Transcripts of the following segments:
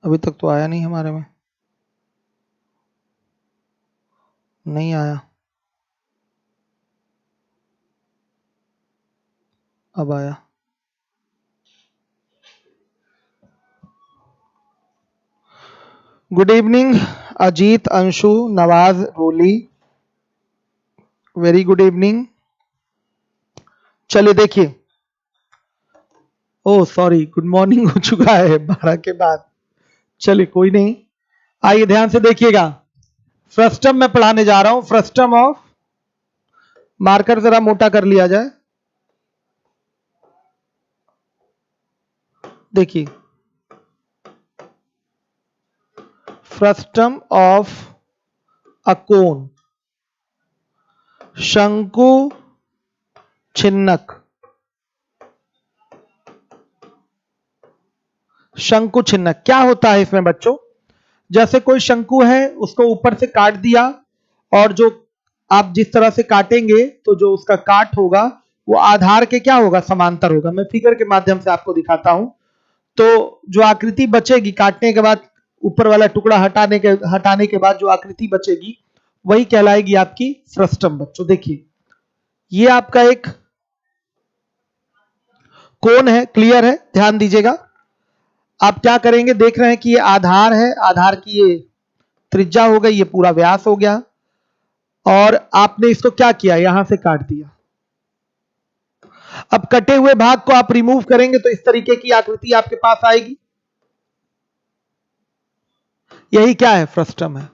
अभी तक तो आया नहीं हमारे में, नहीं आया, अब आया। गुड इवनिंग अजीत, अंशु, नवाज, रोली, वेरी गुड इवनिंग। चलिए देखिए, ओह सॉरी, गुड मॉर्निंग हो चुका है 12 के बाद। चलिए कोई नहीं, आइए ध्यान से देखिएगा। फ्रस्टम में पढ़ाने जा रहा हूं, फ्रस्टम ऑफ, मार्कर जरा मोटा कर लिया जाए। देखिए, फ्रस्टम ऑफ अ कोन, शंकु छिन्नक, शंकु छिन्नक क्या होता है इसमें बच्चों? जैसे कोई शंकु है, उसको ऊपर से काट दिया, और जो आप जिस तरह से काटेंगे तो जो उसका काट होगा वो आधार के क्या होगा, समांतर होगा। मैं फिगर के माध्यम से आपको दिखाता हूं। तो जो आकृति बचेगी काटने के बाद, ऊपर वाला टुकड़ा हटाने के बाद जो आकृति बचेगी वही कहलाएगी आपकी फ्रस्टम। बच्चों देखिए, ये आपका एक कोन है, क्लियर है, ध्यान दीजिएगा। आप क्या करेंगे, देख रहे हैं कि ये आधार है, आधार की ये त्रिज्या हो गई, ये पूरा व्यास हो गया, और आपने इसको क्या किया, यहां से काट दिया। अब कटे हुए भाग को आप रिमूव करेंगे तो इस तरीके की आकृति आपके पास आएगी। यही क्या है, फ्रस्टम है।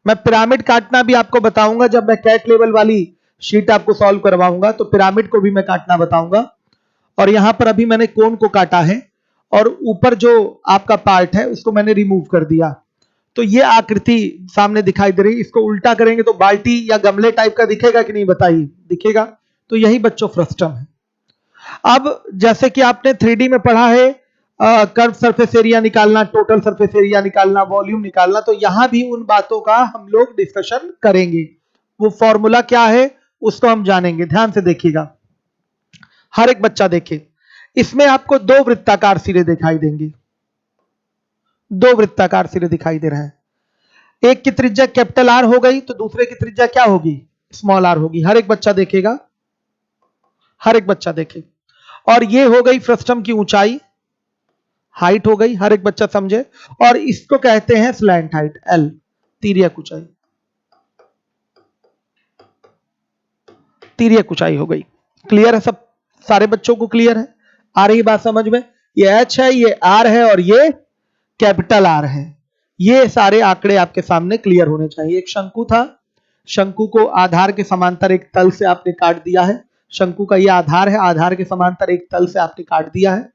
मैं पिरामिड काटना भी आपको बताऊंगा जब मैं कैट लेवल वाली शीट आपको सॉल्व करवाऊंगा, तो पिरामिड को भी मैं काटना बताऊंगा। और यहां पर अभी मैंने कोन को काटा है, और ऊपर जो आपका पार्ट है उसको मैंने रिमूव कर दिया। तो ये आकृति सामने दिखाई दे रही है। इसको उल्टा करेंगे तो बाल्टी या गमले टाइप का दिखेगा कि नहीं, बताइए, दिखेगा। तो यही बच्चों फ्रस्टम है। अब जैसे कि आपने 3D में पढ़ा है, कर्व सरफेस एरिया निकालना, टोटल सरफेस एरिया निकालना, वॉल्यूम निकालना, तो यहां भी उन बातों का हम लोग डिस्कशन करेंगे। वो फॉर्मूला क्या है उसको हम जानेंगे। ध्यान से देखिएगा, हर एक बच्चा देखे। इसमें आपको दो वृत्ताकार सिरे दिखाई देंगे, दो वृत्ताकार सिरे दिखाई दे रहे हैं। एक की त्रिज्या कैपिटल आर हो गई, तो दूसरे की त्रिज्या क्या होगी, स्मॉल आर होगी। हर एक बच्चा देखेगा, हर एक बच्चा देखे। और ये हो गई फ्रस्टम की ऊंचाई, हाइट हो गई, हर एक बच्चा समझे। और इसको कहते हैं स्लैंट हाइट, एल, तिर्यक ऊंचाई, तिर्यक ऊंचाई हो गई। क्लियर है सब, सारे बच्चों को क्लियर है, आ रही बात समझ में? ये एच है, ये आर है, और ये कैपिटल आर है। ये सारे आंकड़े आपके सामने क्लियर होने चाहिए। एक शंकु था, शंकु को आधार के समांतर एक तल से आपने काट दिया है। शंकु का ये आधार है, आधार के समांतर एक तल से आपने काट दिया है।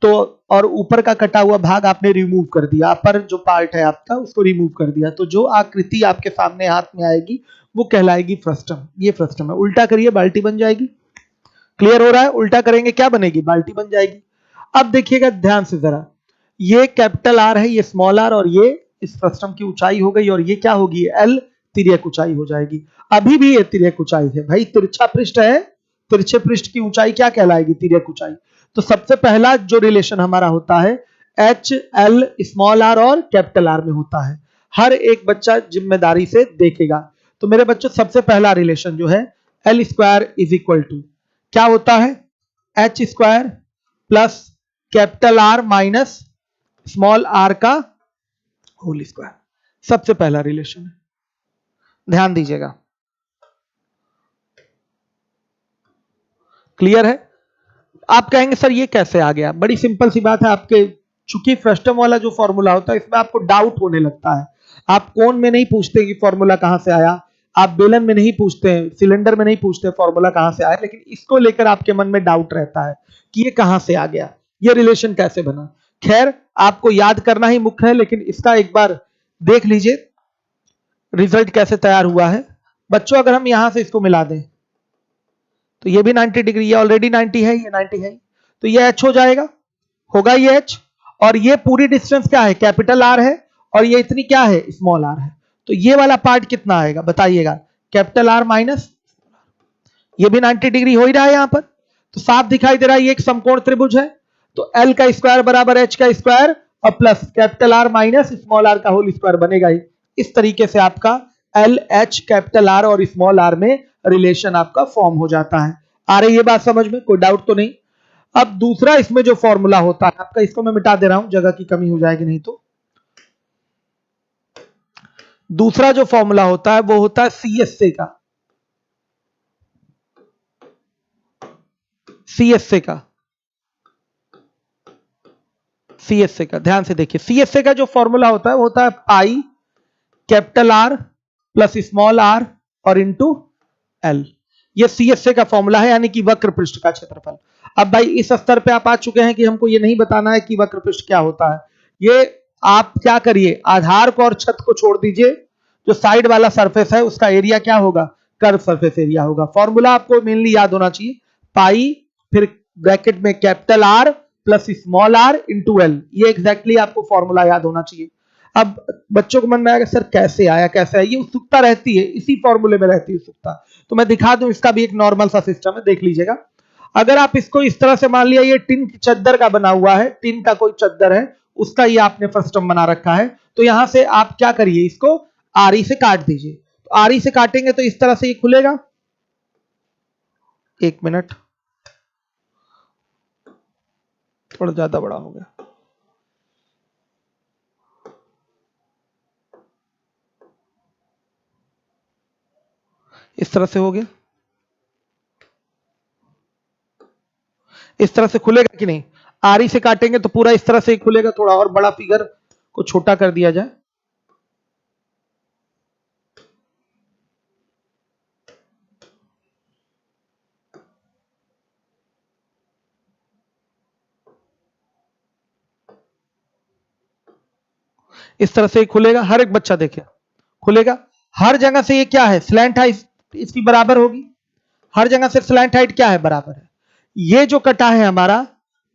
तो और ऊपर का कटा हुआ भाग आपने रिमूव कर दिया, अपर जो पार्ट है आपका उसको रिमूव कर दिया। तो जो आकृति आपके सामने हाथ में आएगी वो कहलाएगी फ्रस्टम। ये फ्रस्टम है। उल्टा करिए, बाल्टी बन जाएगी। क्लियर हो रहा है? उल्टा करेंगे क्या बनेगी, बाल्टी बन जाएगी। अब देखिएगा ध्यान से जरा, ये कैपिटल आर है, ये स्मॉल आर, और ये इस फ्रस्टम की ऊंचाई हो गई, और ये क्या होगी, एल, तिर्यक ऊंचाई हो जाएगी। अभी भी ये तिर्यक ऊंचाई है भाई, तिरछा पृष्ठ है, तिरछे पृष्ठ की ऊंचाई क्या कहलाएगी, तिर्यक ऊंचाई। तो सबसे पहला जो रिलेशन हमारा होता है एच, एल, स्मॉल आर और कैपिटल आर में होता है। हर एक बच्चा जिम्मेदारी से देखेगा। तो मेरे बच्चों, सबसे पहला रिलेशन जो है L square is equal to क्या होता है, H square plus capital R minus small R का होल स्क्वायर। सबसे पहला रिलेशन है, ध्यान दीजिएगा। क्लियर है? आप कहेंगे सर ये कैसे आ गया, बड़ी सिंपल सी बात है। आपके चूंकि फ्रस्टम वाला जो फॉर्मूला होता है इसमें आपको डाउट होने लगता है। आप कोन में नहीं पूछते कि फॉर्मूला कहां से आया, आप बेलन में नहीं पूछते हैं, सिलेंडर में नहीं पूछते फॉर्मूला कहां से आया, लेकिन इसको लेकर आपके मन में डाउट रहता है कि ये कहां से आ गया, ये रिलेशन कैसे बना। खैर, आपको याद करना ही मुख्य है, लेकिन इसका एक बार देख लीजिए रिजल्ट कैसे तैयार हुआ है। बच्चों, अगर हम यहां से इसको मिला दें तो ये भी 90 डिग्री, ये ऑलरेडी 90 है, ये 90 है, तो ये एच हो जाएगा, होगा ये एच। और ये पूरी डिस्टेंस क्या है, कैपिटल आर है, और ये इतनी क्या है, स्मॉल आर है। तो ये वाला पार्ट कितना आएगा बताइएगा, कैपिटल आर माइनस, ये भी 90 डिग्री हो ही रहा है यहां पर। तो साफ दिखाई दे रहा है ये एक समकोण त्रिभुज है। तो एल का स्क्वायर बराबर एच का स्क्वायर और plus capital R minus small R का होल स्क्वायर बनेगा ही। इस तरीके से आपका एल एच कैपिटल आर और स्मॉल आर में रिलेशन आपका फॉर्म हो जाता है। आ रही है बात समझ में, कोई डाउट तो नहीं। अब दूसरा इसमें जो फॉर्मूला होता है आपका, इसको मैं मिटा दे रहा हूं, जगह की कमी हो जाएगी नहीं तो। दूसरा जो फॉर्मूला होता है वो होता है सीएसए का, सीएसए का, सीएसए का ध्यान से देखिए। सीएसए का जो फॉर्मूला होता है वो होता है pi capital R plus small R और इंटू एल। ये सीएसए का फॉर्मूला है, यानी कि वक्र पृष्ठ का क्षेत्रफल। अब भाई इस स्तर पे आप आ चुके हैं कि हमको ये नहीं बताना है कि वक्र पृष्ठ क्या होता है। ये आप क्या करिए, आधार को और छत को छोड़ दीजिए, जो साइड वाला सरफेस है उसका एरिया क्या होगा, कर्व सरफेस एरिया होगा। फॉर्मूला आपको मेनली याद होना चाहिए, पाई फिर ब्रैकेट में capital R plus small R into L. ये एग्जैक्टली आपको फॉर्मूला याद होना चाहिए। अब बच्चों को मन में आएगा सर कैसे आया कैसे आया, ये उत्सुकता रहती है, इसी फॉर्मूले में रहती है उत्सुकता। तो मैं दिखा दूं, इसका भी एक नॉर्मल सा सिस्टम है, देख लीजिएगा। अगर आप इसको इस तरह से मान लिया, ये टिन की चद्दर का बना हुआ है, टिन का कोई चद्दर है उसका ये आपने फ्रस्टम बना रखा है, तो यहां से आप क्या करिए, इसको आरी से काट दीजिए। तो आरी से काटेंगे तो इस तरह से ये खुलेगा। एक मिनट, थोड़ा ज्यादा बड़ा हो गया। इस तरह से हो गया, इस तरह से खुलेगा कि नहीं। आरी से काटेंगे तो पूरा इस तरह से ही खुलेगा। थोड़ा और बड़ा फिगर को छोटा कर दिया जाए, इस तरह से ही खुलेगा। हर एक बच्चा देखे खुलेगा। हर जगह से ये क्या है, स्लैंट हाइट इसकी बराबर होगी। हर जगह से स्लैंट हाइट क्या है, बराबर है। ये जो कटा है हमारा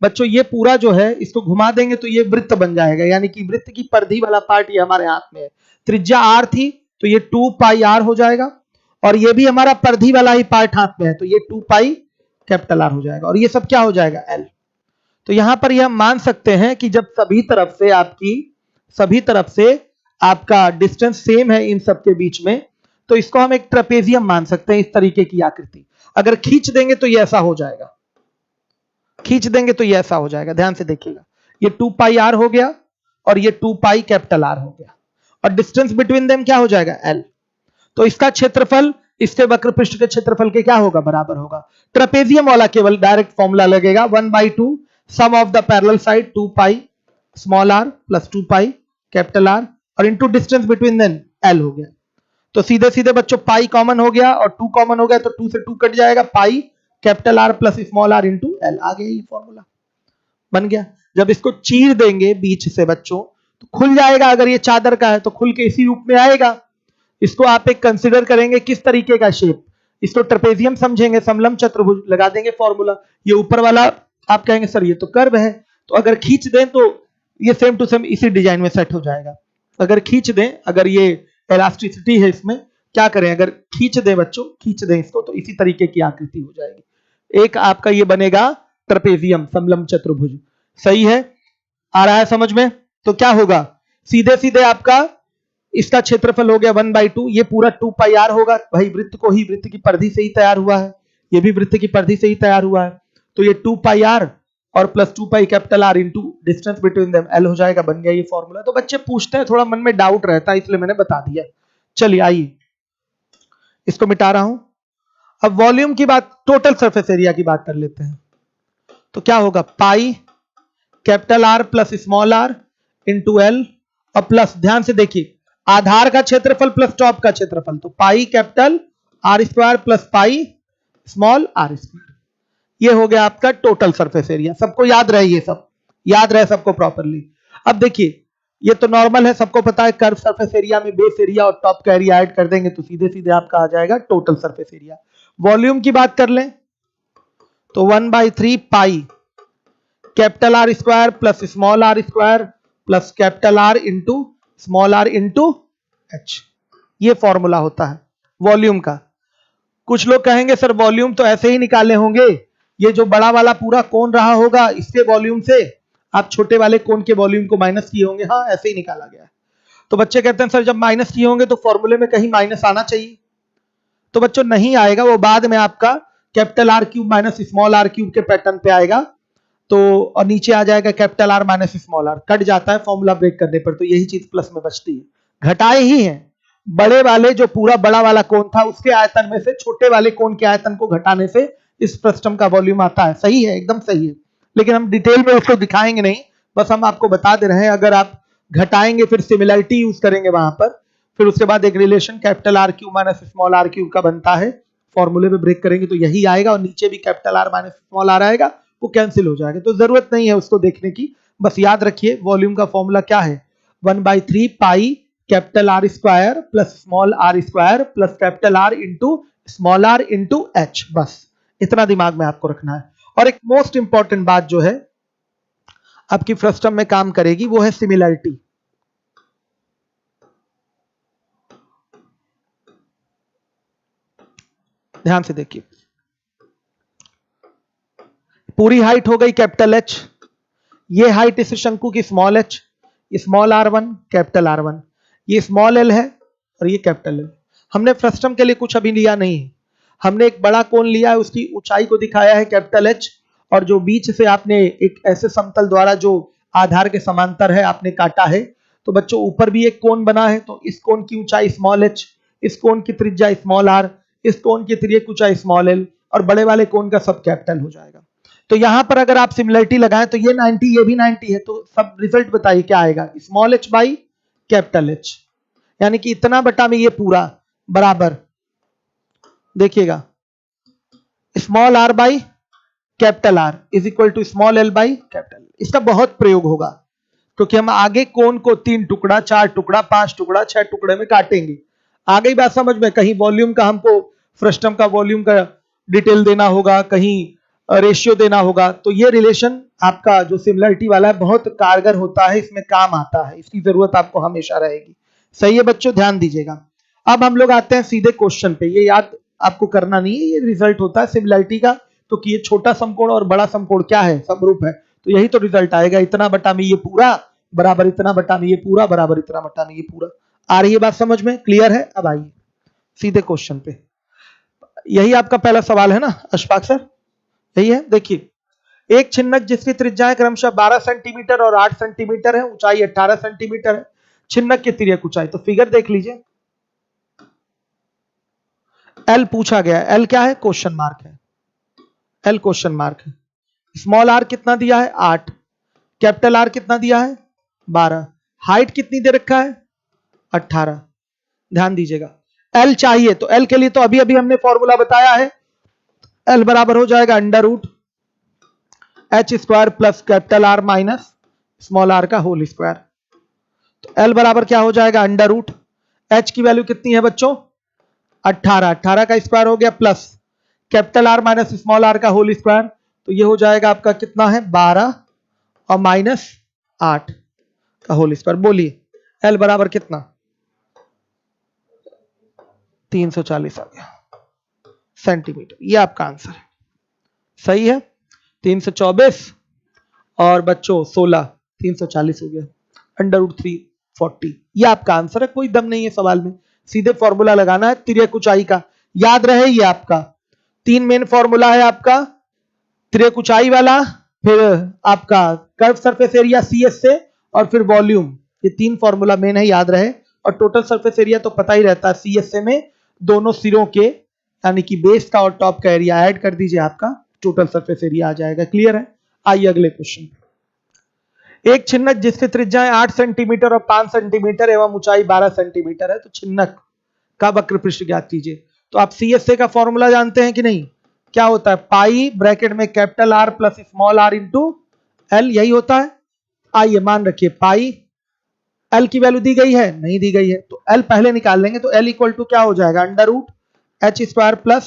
बच्चों, ये पूरा जो है इसको घुमा देंगे तो ये वृत्त बन जाएगा, यानी कि वृत्त की परिधि वाला पार्ट ये हमारे हाथ में है। त्रिज्या आर थी तो ये 2 पाई आर हो जाएगा, और ये भी हमारा परिधि वाला ही पार्ट हाथ में है तो ये 2 पाई कैपिटल आर हो जाएगा, और ये सब क्या हो जाएगा, एल। तो यहां पर यह मान सकते हैं कि जब सभी तरफ से आपका डिस्टेंस सेम है इन सबके बीच में, तो इसको हम एक ट्रेपेजियम मान सकते हैं, इस तरीके की आकृति। अगर खींच देंगे तो ये ऐसा हो जाएगा, खींच देंगे तो ये ऐसा हो जाएगा। ध्यान से देखिएगा, ये 2 पाई आर हो गया और ये 2 पाई कैपिटल आर हो गया, और डिस्टेंस बिटवीन देम क्या हो जाएगा, एल। तो इसका क्षेत्रफल इसके वक्र पृष्ठ के क्षेत्रफल के क्या होगा, बराबर होगा। ट्रेपेजियम वाला केवल डायरेक्ट फॉर्मूला लगेगा, 1/2 sum of the parallel side 2 pi small R plus 2 pi capital R और into distance between them L हो गया। तो सीधे सीधे बच्चों पाई कॉमन हो गया और 2 कॉमन हो गया, तो 2 से 2 कट जाएगा, pi capital R plus small R into L. आ गया, ये फॉर्मूला बन गया। जब इसको चीर देंगे बीच से बच्चों तो खुल जाएगा। अगर ये चादर का है तो खुल के इसी रूप में आएगा। इसको आप एक कंसिडर करेंगे किस तरीके का शेप, इसको ट्रेपेजियम समझेंगे, समलंब चतुर्भुज लगा देंगे फॉर्मूला। ये ऊपर वाला आप कहेंगे सर ये तो कर्व है, तो अगर खींच दें तो ये सेम टू सेम इसी डिजाइन में सेट हो जाएगा। अगर खींच दें, अगर ये इलास्टिसिटी है इसमें, क्या करें, अगर खींच दें बच्चों, खींच दें इसको तो इसी तरीके की आकृति हो जाएगी। एक आपका ये बनेगा ट्रेपेजियम, समलंब चतुर्भुज। सही है, आ रहा है समझ में। तो क्या होगा, सीधे सीधे आपका इसका क्षेत्रफल हो गया 1/2, ये पूरा 2 पाई आर होगा। भाई वृत्त को ही वृत्त की परिधि से ही तैयार हुआ है, ये भी वृत्त की परिधि से ही तैयार हुआ है, तो ये 2 पाई आर और plus 2 pi capital R into distance between them L हो जाएगा। बन गया ये फॉर्मूला। तो बच्चे पूछते हैं, थोड़ा मन में डाउट रहता है, इसलिए मैंने बता दिया। चलिए आइए इसको मिटा रहा हूं। अब वॉल्यूम की बात, टोटल सरफेस एरिया की बात कर लेते हैं। तो क्या होगा, pi capital R plus small R into L और प्लस, ध्यान से देखिए, आधार का क्षेत्रफल प्लस टॉप का क्षेत्रफल, तो pi capital R square plus pi small R square. ये हो गया आपका टोटल सरफेस एरिया। सबको याद रहे, ये सब याद रहे सबको प्रॉपरली। अब देखिए, ये तो नॉर्मल है, सबको पता है, कर्व सरफेस एरिया में बेस एरिया और टॉप का एरिया ऐड कर देंगे तो सीधे सीधे आपका आ जाएगा टोटल सरफेस एरिया। वॉल्यूम की बात कर लें तो 1/3 pi capital R square plus small R square plus capital R into small R into H. ये फॉर्मूला होता है वॉल्यूम का। कुछ लोग कहेंगे सर वॉल्यूम तो ऐसे ही निकाले होंगे, ये जो बड़ा वाला पूरा कोण रहा होगा इसके वॉल्यूम से आप छोटे वाले कोण के वॉल्यूम को माइनस किए होंगे। हाँ, ऐसे ही निकाला गया है। तो बच्चे कहते हैं सर जब माइनस किए होंगे तो फॉर्मूले में कहीं माइनस आना चाहिए। तो बच्चों नहीं आएगा, वो बाद में आपका capital R cube minus small R cube के पैटर्न पे आएगा। तो और नीचे आ जाएगा capital R minus small R, cut जाता है फॉर्मूला ब्रेक करने पर, तो यही चीज प्लस में बचती है। घटाए ही है, बड़े वाले जो पूरा बड़ा वाला कोण था उसके आयतन में से छोटे वाले कोण के आयतन को घटाने से इस फ्रस्टम का वॉल्यूम आता है। सही है, एकदम सही है, लेकिन हम डिटेल में उसको दिखाएंगे नहीं, बस हम आपको बता दे रहे हैं। अगर आप घटाएंगे फिर सिमिलरिटी यूज करेंगे वहां पर, फिर उसके बाद एक relation capital R cube minus small R cube का बनता है, फॉर्मूले में ब्रेक करेंगे तो यही आएगा, और नीचे भी capital R minus small R आएगा, वो कैंसिल हो जाएगा। तो जरूरत नहीं है उसको देखने की, बस याद रखिए वॉल्यूम का फॉर्मूला क्या है, 1/3 pi capital R square plus small R square plus capital R into small R into H, बस इतना दिमाग में आपको रखना है। और एक मोस्ट इंपॉर्टेंट बात जो है आपकी फ्रस्टम में काम करेगी वो है सिमिलरिटी। ध्यान से देखिए, पूरी हाइट हो गई कैपिटल एच, ये हाइट इस शंकु की small H, small r1 capital R1, ये स्मॉल l है और ये कैपिटल L। हमने फ्रस्टम के लिए कुछ अभी लिया नहीं है, हमने एक बड़ा कोण लिया है, उसकी ऊंचाई को दिखाया है कैपिटल H, और जो बीच से आपने एक ऐसे समतल द्वारा जो आधार के समांतर है आपने काटा है। तो बच्चों ऊपर भी एक कोण बना है, तो इस कोण की ऊंचाई स्मॉल h, इस कोण की त्रिज्या स्मॉल r, इस कोण की तिर्यक ऊंचाई स्मॉल l, और बड़े वाले कोण का सब कैपिटल हो जाएगा। तो यहां पर अगर आप सिमिलरिटी लगाएं तो ये 90 ये भी 90 है, तो सब रिजल्ट बताइए क्या आएगा, small h by capital H, यानी कि इतना बटा में ये पूरा बराबर, देखिएगा small r by capital R is equal to small l by capital. इसका बहुत प्रयोग होगा क्योंकि हम आगे कोण को 3 टुकड़ा 4 टुकड़ा 5 टुकड़ा 6 टुकड़े में काटेंगे। आ गई बात समझ में, कहीं वॉल्यूम का हमको फ्रस्टम का वॉल्यूम का डिटेल देना होगा, कहीं रेशियो देना होगा, तो ये रिलेशन आपका जो सिमिलरिटी वाला है बहुत कारगर होता है, इसमें काम आता है, इसकी जरूरत आपको हमेशा रहेगी। सही है बच्चों, ध्यान दीजिएगा। अब हम लोग आते हैं सीधे क्वेश्चन पे, ये याद आपको करना नहीं है, ये रिजल्ट होता है सिमिलरिटी का, तो कि ये छोटा समकोण और बड़ा समकोण क्या है, समरूप है, तो यही तो रिजल्ट आएगा, इतना बटा में ये पूरा बराबर इतना बटा में ये पूरा बराबर इतना बटा में ये पूरा। आ रही है बात समझ में, क्लियर है? अब आइए सीधे क्वेश्चन पे, यही आपका पहला सवाल है ना अशफाक सर, यही है। देखिए एक छिन्नक जिसकी त्रिज्याएं क्रमशः 12 सेंटीमीटर और 8 सेंटीमीटर है, ऊंचाई 18 सेंटीमीटर है, छिन्नक की तिर्यक ऊंचाई, तो फिगर देख लीजिए, एल पूछा गया, एल क्या है, क्वेश्चन मार्क है, एल क्वेश्चन मार्क है। स्मॉल आर कितना दिया है 8, कैपिटल आर कितना दिया है 12, हाइट कितनी दे रखा है 18। ध्यान दीजिएगा, एल चाहिए, तो एल के लिए तो अभी अभी हमने फॉर्मूला बताया है, एल बराबर हो जाएगा under root H square plus capital R minus small R का होल स्क्वायर। तो एल बराबर क्या हो जाएगा अंडर रूट, एच की वैल्यू कितनी है बच्चों 18, 18 का स्क्वायर हो गया plus capital R minus small R का होल स्क्वायर, तो ये हो जाएगा आपका कितना है 12 और माइनस 8 का होल स्क्वायर। बोलिए एल बराबर कितना, 340 आ गया सेंटीमीटर, ये आपका आंसर है। सही है, 324 और बच्चों 16, 340 हो गया, अंडर रूट 340, ये आपका आंसर है, कोई दम नहीं है सवाल में, सीधे फॉर्मूला लगाना है तिर्यक ऊंचाई का, याद रहे ये आपका 3 मेन फॉर्मूला है आपका, तिर्यक ऊंचाई वाला, फिर आपका कर्व सरफेस एरिया CS से, और फिर वॉल्यूम, ये 3 फॉर्मूला मेन है, याद रहे। और टोटल सरफेस एरिया तो पता ही रहता है, CS में दोनों सिरों के यानी कि बेस का और टॉप का एरिया ऐड कर दीजिए, आपका टोटल सरफेस एरिया आ जाएगा। क्लियर है? आइए अगले क्वेश्चन। एक छिन्नक जिसकी त्रिज्याएं 8 सेंटीमीटर और 5 सेंटीमीटर एवं ऊंचाई 12 सेंटीमीटर है, तो छिन्नक का वक्र पृष्ठ ज्ञात कीजिए। तो आप CSA का फॉर्मूला जानते हैं कि नहीं, क्या होता है, पाई ब्रैकेट में capital R plus small R into L, यही होता है। आइए मान रखिए पाई, एल की वैल्यू दी गई है, नहीं दी गई है, तो एल पहले निकाल लेंगे, तो एल इक्वल टू क्या हो जाएगा under root H square plus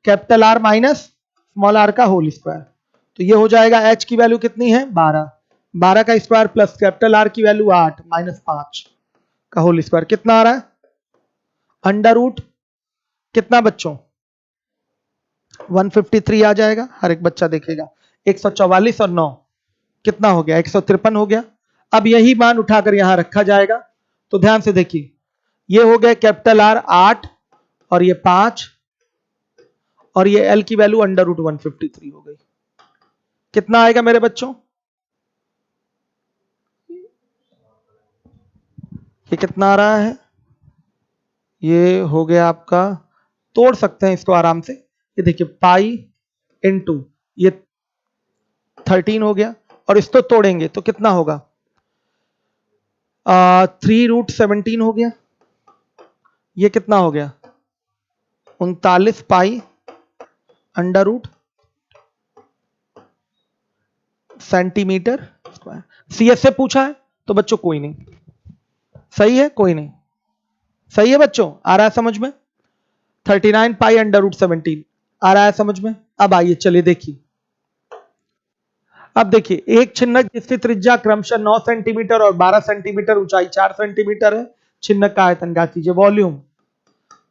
capital R minus small R का होल स्क्वायर। तो ये हो जाएगा एच की वैल्यू कितनी है 12, 12 का स्क्वायर प्लस कैपिटल आर की वैल्यू 8 माइनस 5 का होल स्क्वायर, कितना आ रहा है अंडर रूट कितना बच्चों 153 आ जाएगा, हर एक बच्चा देखेगा। 144 और 9 कितना हो गया? 153 हो गया। अब यही मान उठाकर यहां रखा जाएगा। तो ध्यान से देखिए, ये हो गया कैपिटल आर 8 और ये 5 और ये एल की वैल्यू √153 हो गई। कितना आएगा मेरे बच्चों? ये कितना आ रहा है? ये हो गया आपका, तोड़ सकते हैं इसको आराम से। ये देखिए पाई इनटू ये 13 हो गया, और इसको तोड़ेंगे तो कितना होगा? 3√17 हो गया। ये कितना हो गया? 39 pi under root centimetre square. CS से पूछा है तो बच्चों कोई नहीं, सही है, कोई नहीं, सही है बच्चों, आ रहा है समझ में? 39 पाई अंडर रूट 17 आ रहा है समझ में? अब आइए चलिए देखिए, अब देखिए एक छिन्नक जिसकी त्रिज्या क्रमशः 9 सेंटीमीटर और 12 सेंटीमीटर, ऊंचाई 4 सेंटीमीटर है, छिन्नक का आयतन ज्ञात कीजिए। वॉल्यूम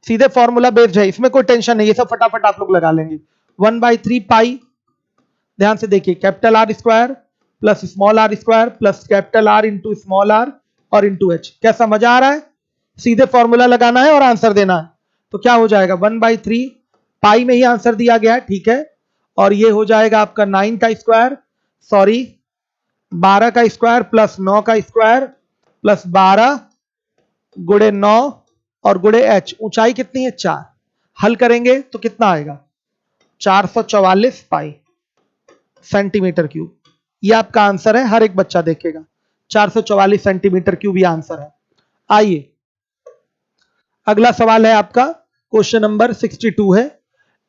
सीधे फॉर्मूला बेस्ड है, इसमें कोई टेंशन नहीं, ये सब फटाफट आप लोग लगा लेंगे। 1/3 पाई, ध्यान से देखिए, capital R square plus small R square plus capital R into small R और इंटू एच। कैसा, मजा आ रहा है? सीधे फॉर्मूला लगाना है और आंसर देना है। तो क्या हो जाएगा? 1/3 पाई में ही आंसर दिया गया है, ठीक है, और ये हो जाएगा आपका 9 का स्क्वायर, सॉरी 12 का स्क्वायर प्लस 9 का स्क्वायर प्लस 12 गुणे 9 और गुणे एच। ऊंचाई कितनी है? 4। हल करेंगे तो कितना आएगा? 444 पाई सेंटीमीटर क्यूब। ये आपका आंसर है, हर एक बच्चा देखेगा। 444 सेंटीमीटर क्यूब ये आंसर है। आइए अगला सवाल है आपका, क्वेश्चन नंबर 62 है।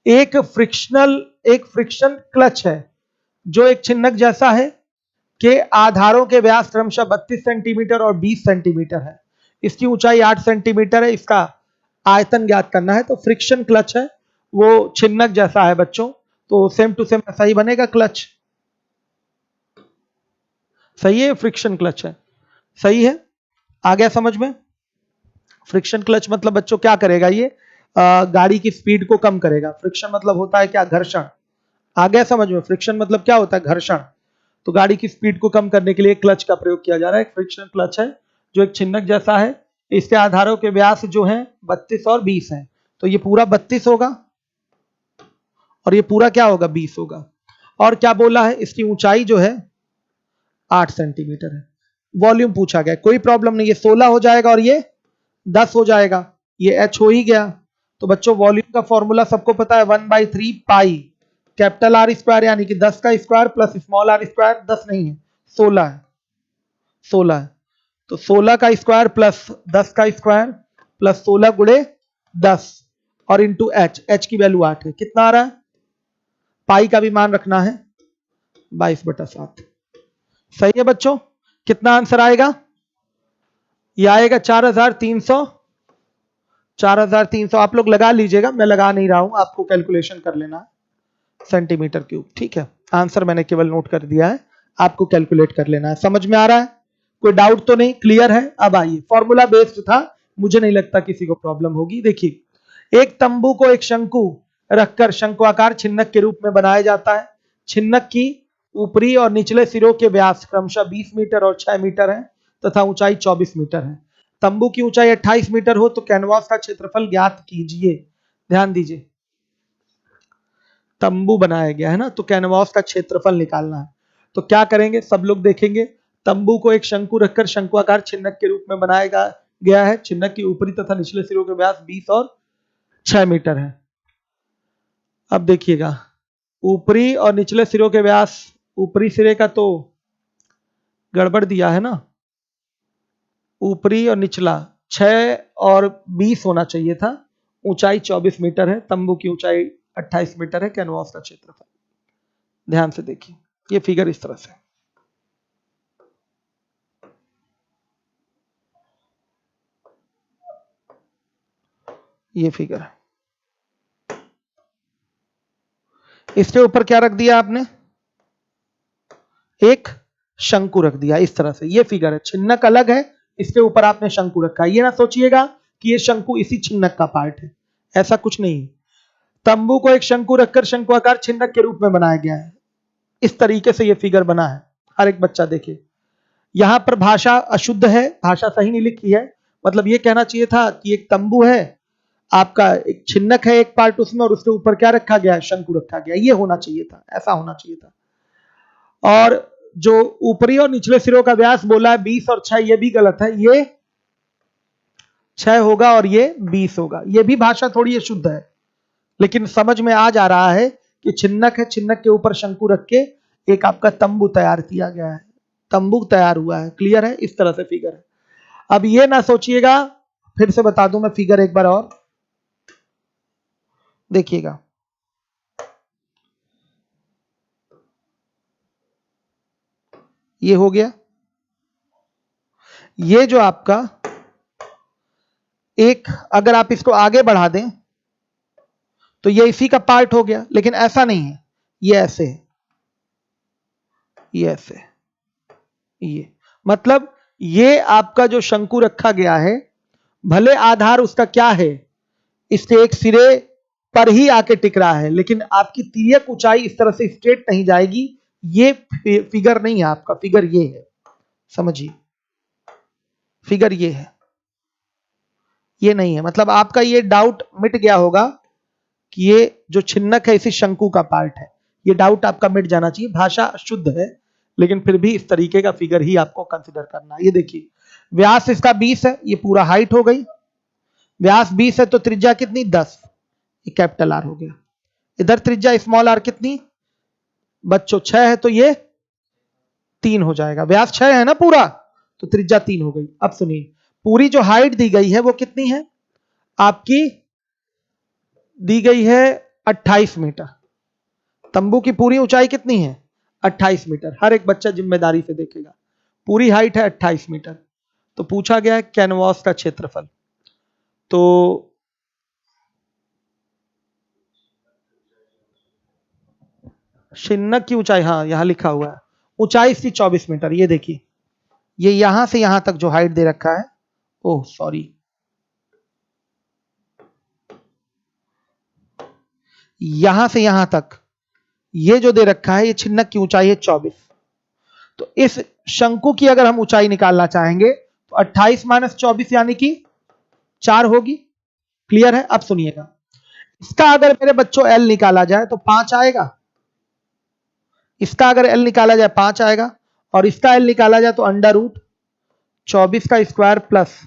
एक फ्रिक्शन क्लच है जो एक छिन्नक जैसा है के आधारों के व्यास क्रमशः 32 सेंटीमीटर और 20 सेंटीमीटर है। इसकी ऊंचाई 8 सेंटीमीटर है, इसका आयतन ज्ञात करना है। तो फ्रिक्शन क्लच है, वो छिन्नक जैसा है बच्चों, तो सेम टू सेम ऐसा ही बनेगा क्लच। सही है, फ्रिक्शन क्लच है, सही है, आ गया समझ में? फ्रिक्शन क्लच मतलब बच्चों क्या करेगा? ये गाड़ी की स्पीड को कम करेगा। फ्रिक्शन मतलब होता है क्या? घर्षण। आ गया समझ में? फ्रिक्शन मतलब क्या होता है? घर्षण। तो गाड़ी की स्पीड को कम करने के लिए क्लच का प्रयोग किया जा रहा है। फ्रिक्शन क्लच है जो एक छिन्नक जैसा है, इसके आधारों के व्यास जो है 32 और 20 है। तो ये पूरा 32 होगा और ये पूरा क्या होगा? 20 होगा। और क्या बोला है? इसकी ऊंचाई जो है 8 सेंटीमीटर है। वॉल्यूम पूछा गया, कोई प्रॉब्लम नहीं, ये 16 हो जाएगा और ये 10 हो जाएगा, ये एच हो ही गया। तो बच्चों वॉल्यूम का फॉर्मूला सबको पता है, 1/3 पाई कैपिटल आर स्क्वायर यानी कि 10 का square plus small R square, 10 नहीं है 16 है, 16 है। तो 16 का स्क्वायर प्लस 10 का स्क्वायर प्लस 16 गुणे 10 और इंटू एच, एच की वैल्यू 8 है। कितना आ रहा है? पाई का भी मान रखना है, 22/7। सही है बच्चों? कितना आंसर आएगा? ये आएगा 4300। 4300 आप लोग लगा लीजिएगा, मैं लगा नहीं रहा हूं, आपको कैलकुलेशन कर लेना है। सेंटीमीटर क्यूब, ठीक है, आंसर मैंने केवल नोट कर दिया है, आपको कैलकुलेट कर लेना है। समझ में आ रहा है? कोई डाउट तो नहीं? क्लियर है? अब आइए, फॉर्मूला बेस्ड था, मुझे नहीं लगता किसी को प्रॉब्लम होगी। देखिए, एक तंबू को एक शंकु रखकर शंकुआकार छिन्नक के रूप में बनाया जाता है। छिन्नक की ऊपरी और निचले सिरों के व्यास क्रमशः 20 मीटर और 6 मीटर है तथा ऊंचाई 24 मीटर है। तंबू की ऊंचाई 28 मीटर हो तो कैनवास का क्षेत्रफल ज्ञात कीजिए। ध्यान दीजिए, तंबू बनाया गया है ना, तो कैनवास का क्षेत्रफल निकालना है। तो क्या करेंगे? सब लोग देखेंगे, तंबू को एक शंकु रखकर शंकुआकार छिन्नक के रूप में बनाया गया है। छिन्नक की ऊपरी तथा निचले सिरों के व्यास 20 और 6 मीटर है। अब देखिएगा, ऊपरी और निचले सिरों के व्यास, ऊपरी सिरे का तो गड़बड़ दिया है ना, ऊपरी और निचला 6 और 20 होना चाहिए था। ऊंचाई 24 मीटर है, तंबू की ऊंचाई 28 मीटर है, कैनवास का क्षेत्रफल। ध्यान से देखिए, ये फिगर इस तरह से, ये फिगर है। इसके ऊपर क्या रख दिया आपने? एक शंकु रख दिया इस तरह से, ये फिगर है। छिन्नक अलग है, इसके ऊपर आपने शंकु रखा है। ये ना सोचिएगा कि ये शंकु इसी छिन्नक का पार्ट है, ऐसा कुछ नहीं। तंबू को एक शंकु रखकर शंकुआकार छिन्नक के रूप में बनाया गया है। इस तरीके से यह फिगर बना है। हर एक बच्चा देखे, यहां पर भाषा अशुद्ध है, भाषा सही नहीं लिखी है। मतलब यह कहना चाहिए था कि एक तंबू है आपका, एक छिन्नक है एक पार्ट उसमें, और उसके ऊपर क्या रखा गया है, शंकु रखा गया। ये होना चाहिए था, ऐसा होना चाहिए था। और जो ऊपरी और निचले सिरों का व्यास बोला है 20 और 6, ये भी गलत है। ये 6 होगा और ये 20 होगा। ये भी भाषा थोड़ी अशुद्ध है, लेकिन समझ में आ जा रहा है कि छिन्नक है, छिन्नक के ऊपर शंकु रख के एक आपका तंबू तैयार किया गया है, तंबू तैयार हुआ है। क्लियर है? इस तरह से फिगर है। अब ये ना सोचिएगा, फिर से बता दूं मैं फिगर एक बार और देखिएगा। ये हो गया, ये जो आपका एक, अगर आप इसको आगे बढ़ा दें तो ये इसी का पार्ट हो गया, लेकिन ऐसा नहीं है, ये ऐसे है, ये ऐसे, ये मतलब ये आपका जो शंकु रखा गया है, भले आधार उसका क्या है, इसके एक सिरे पर ही आके टिक रहा है, लेकिन आपकी तिर्यक ऊंचाई इस तरह से स्ट्रेट नहीं जाएगी। ये फिगर नहीं है आपका, फिगर ये है, समझिए, फिगर ये है, ये नहीं है। मतलब आपका ये डाउट मिट गया होगा कि ये जो छिन्नक है इसी शंकु का पार्ट है। ये डाउट आपका मिट जाना चाहिए। भाषा शुद्ध है, लेकिन फिर भी इस तरीके का फिगर ही आपको कंसीडर करना है। ये देखिए, व्यास इसका 20 है, ये पूरा हाइट हो गई। व्यास 20 है तो त्रिज्या कितनी, 10, ये कैपिटल आर हो गया। इधर त्रिज्या स्मॉल आर कितनी बच्चों, 6 है तो ये 3 हो जाएगा। व्यास 6 है ना पूरा, तो त्रिज्या 3 हो गई। अब सुनिए, पूरी जो हाइट दी गई है वो कितनी है आपकी, दी गई है 28 मीटर। तंबू की पूरी ऊंचाई कितनी है, 28 मीटर। हर एक बच्चा जिम्मेदारी से देखेगा, पूरी हाइट है 28 मीटर। तो पूछा गया है कैनवास का क्षेत्रफल। तो छिन्नक की ऊंचाई, हाँ यहां लिखा हुआ है, ऊंचाई इसकी 24 मीटर। ये देखिए, ये यहां से यहां तक जो हाइट दे रखा है, ओह सॉरी, यहां से यहां तक ये जो दे रखा है, ये छिन्नक की ऊंचाई है 24। तो इस शंकु की अगर हम ऊंचाई निकालना चाहेंगे तो 28 माइनस 24 यानी कि 4 होगी। क्लियर है? अब सुनिएगा, इसका अगर मेरे बच्चों एल निकाला जाए तो 5 आएगा। इसका अगर एल निकाला जाए 5 आएगा, और इसका एल निकाला जाए तो अंडर रूट 24 का स्क्वायर प्लस